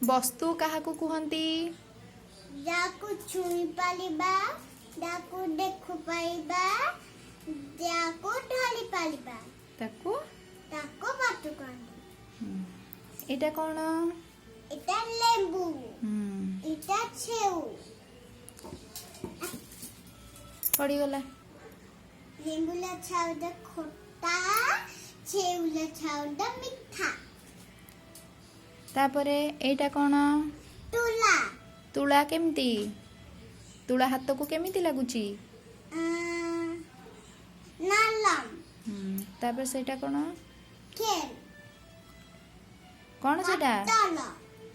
वस्तु काहाकू कुहंती जाकू छुई पालिबा जाकू देखु पाइबा जाकू ढाली पालिबा ताकू ताको बाटू कहंती। एटा कोन एटा लेंबू एटा छेउ पड़ी गला लेंबूला छाउडा खोटा छेउला छाउडा मिठा। तापरे एटा कोन तुला तुला केमती तुला हाथ को केमिति लागुची नालम तापर सेटा कोन खेल कोन सेटा तलो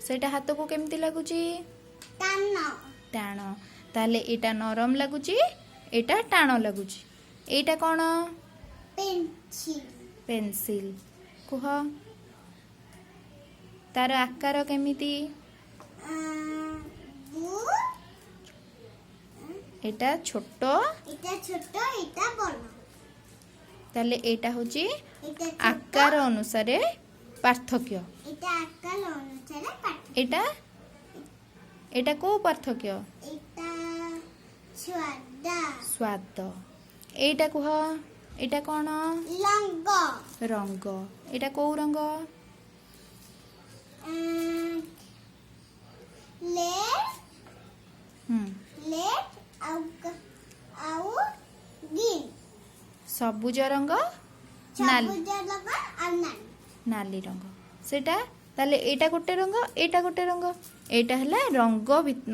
सेटा हाथ को केमिति लागुची तानो टाण ताले एटा नरम लागुची एटा टाण लागुची एटा कोन पेंसिल पेंसिल कुह तार आकार केमिति एटा छोटो एटा छोटो एटा बड़ ताले एटा होची एटा आकार अनुसारे पार्थक्य एटा आकार अनुसारे पाठ एटा एटा को पार्थक्य एटा स्वाद स्वाद एटा कुह एटा कोन रंग रंग एटा को रंग लेट आउ ग्रीन सबुज रंग सबुज रंग आ नाली रंग सेटा ताले एटा गोटे रंग एटा हला रंग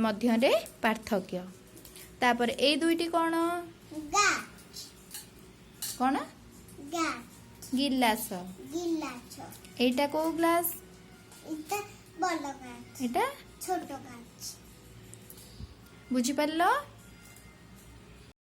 मध्य रे पार्थक्य। तापर ए दुईटी कोन गाछ कोन गाछ गिलास गिलास एटा को ग्लास एटा बड़ गाछ एटा छोट गाछ बुझी पारलो।